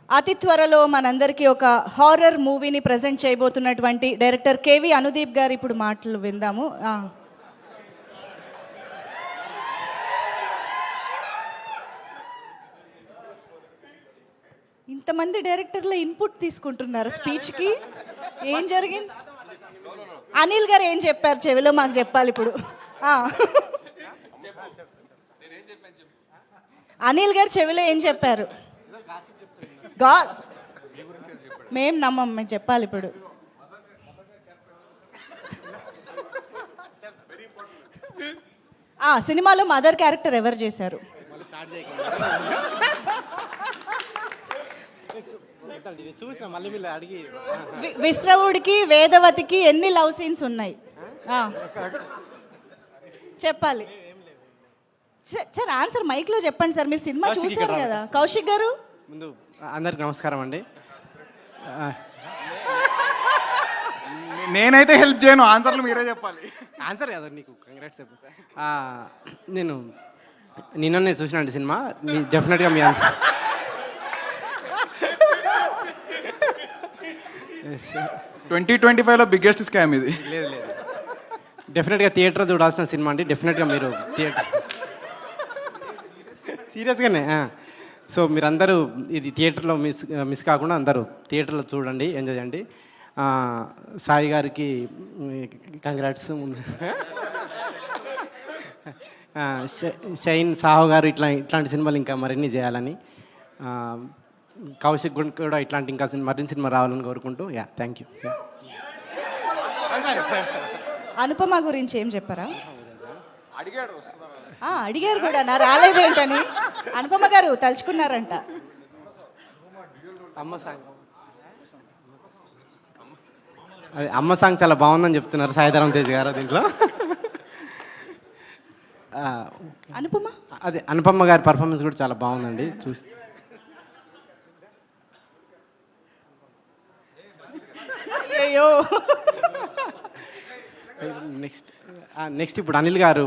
అతి త్వరలో మనందరికీ ఒక హారర్ మూవీని ప్రజెంట్ చేయబోతున్నటువంటి డైరెక్టర్ కేవి అనుదీప్ గారు ఇప్పుడు మాటలు విందాము. ఇంతమంది డైరెక్టర్ల ఇన్పుట్ తీసుకుంటున్నారు స్పీచ్కి. ఏం జరిగింది? అనిల్ గారు ఏం చెప్పారు చెవిలో మాకు చెప్పాలి ఇప్పుడు. అనిల్ గారు చెవిలో ఏం చెప్పారు? మేం నమ్మం, మేము చెప్పాలి ఇప్పుడు. సినిమాలో మదర్ క్యారెక్టర్ ఎవరు చేశారు? విశ్రవుడికి వేదవతికి ఎన్ని లవ్ సీన్స్ ఉన్నాయి చెప్పాలి సార్. ఆన్సర్ మైక్ లో చెప్పండి సార్, మీరు సినిమా చూసారు కదా. కౌశిక్ గారు, ముందు అందరికి నమస్కారం అండి. నేనైతే హెల్ప్ చేయను, ఆన్సర్లు మీరే చెప్పాలి. ఆన్సర్ కదా నీకు, కంగ్రాట్స్. నేను నిన్ననే చూసినండి సినిమా. డెఫినెట్గా మీ 2025లో బిగ్గెస్ట్ స్కామ్ ఇది. లేదు లేదు, డెఫినెట్గా థియేటర్ చూడాల్సిన సినిమా అండి. డెఫినెట్గా మీరు థియేటర్ సీరియస్గానే. సో మీరందరూ ఇది థియేటర్లో మిస్ కాకుండా అందరూ థియేటర్లో చూడండి, ఎంజాయ్ చేయండి. సాయి గారికి కంగ్రాట్స్. ముందు షైన్ సాహు గారు ఇట్లాంటి సినిమాలు ఇంకా మరిన్ని చేయాలని, కౌశిక్ కూడా ఇట్లాంటి ఇంకా మరిన్ని సినిమా రావాలని కోరుకుంటూ థ్యాంక్ యూ. అనుపమ గురించి ఏం చెప్పారా? అడిగారు కూడా, నా రాలేదేంటని. అనుపమ గారు తలుచుకున్నారంట. అమ్మ సాంగ్ చాలా బాగుందని చెప్తున్నారు సాయిధరం తేజ్ గారు దీంట్లో. అనుపమ, అదే అనుపమ గారి పర్ఫార్మెన్స్ కూడా చాలా బాగుందండి. చూసి అయ్యో. నెక్స్ట్ ఇప్పుడు అనిల్ గారు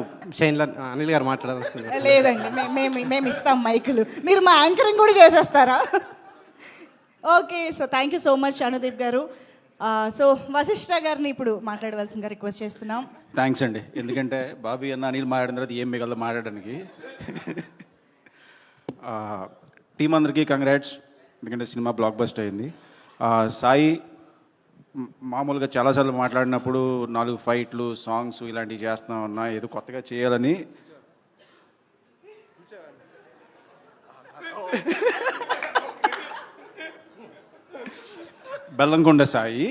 అనిల్ గారు మాట్లాడాల్సింది. లేదండి, మేము ఇస్తాం మైకులు, మీరు మా యాంకరింగ్ కూడా చేసేస్తారా? Okay, so thank you so much Anudeep గారు. సో వశిష్ఠ గారిని ఇప్పుడు మాట్లాడవలసిందిగా రిక్వెస్ట్ చేస్తున్నాం. థ్యాంక్స్ అండి, ఎందుకంటే బాబీ అన్న అనిల్ మాట్లాడిన తర్వాత ఏం మిగలదు మాట్లాడడానికి. టీం అందరికీ కంగ్రాట్స్, ఎందుకంటే సినిమా బ్లాక్ బస్టర్ అయింది. సాయి మామూలుగా చాలాసార్లు మాట్లాడినప్పుడు 4 ఫైట్లు, సాంగ్స్ ఇలాంటివి చేస్తా ఉన్నా, ఏదో కొత్తగా చేయాలని. బెల్లంకొండ సాయి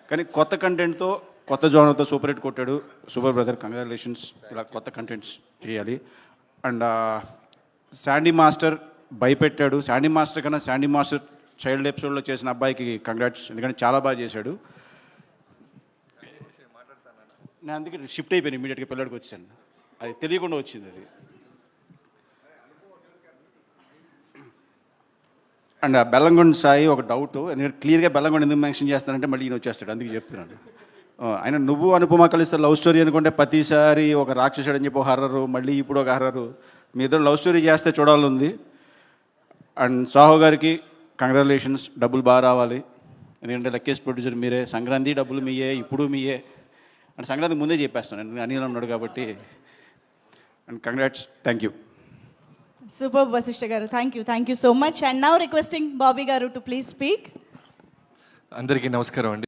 కానీ కొత్త కంటెంట్తో, కొత్త జోనర్తో సూపర్ హిట్ కొట్టాడు. Super brother, congratulations. ఇలా కొత్త కంటెంట్స్ చేయాలి. అండ్ శాండీ మాస్టర్ భయపెట్టాడు. శాండీ మాస్టర్ కన్నా శాండీ మాస్టర్ చైల్డ్ ఎపిసోడ్లో చేసిన అబ్బాయికి కంగ్రాట్స్, ఎందుకంటే చాలా బాగా చేశాడు. నేను అందుకే షిఫ్ట్ అయిపోయాను, ఇమీడియట్గా పిల్లడికి వచ్చాను. అది తెలియకుండా వచ్చింది అది. అండ్ బెల్లంకొండ సాయి ఒక డౌట్, ఎందుకంటే క్లియర్గా బెల్లంకొండ ఎందుకు మెన్షన్ చేస్తానంటే మళ్ళీ ఈయన వచ్చేస్తాడు, అందుకే చెప్తున్నాను. ఆయన నువ్వు అనుపమ కలిస్తే లవ్ స్టోరీ అనుకుంటే ప్రతిసారి ఒక రాక్షసుడు అని చెప్పి ఒక హర్రరు, మళ్ళీ ఇప్పుడు ఒక హర్రరు. మీ ఇద్దరు లవ్ స్టోరీ చేస్తే చూడాలని ఉంది. అండ్ సాహు గారికి కంగ్రాచులేషన్స్, డబ్బులు బాగా రావాలి, ఎందుకంటే లక్కీస్ట్ ప్రొడ్యూసర్ మీరే. సంక్రాంతి డబ్బులు మీయే, ఇప్పుడు మీయే. అండ్ సంక్రాంతి ముందే చెప్పేస్తాను, అనిల్ ఉన్నాడు కాబట్టి. And congrats, thank you. Super Vasishta గారు, thank you so much. And now requesting Bobby గారు టు ప్లీజ్ స్పీక్. అందరికీ నమస్కారం అండి.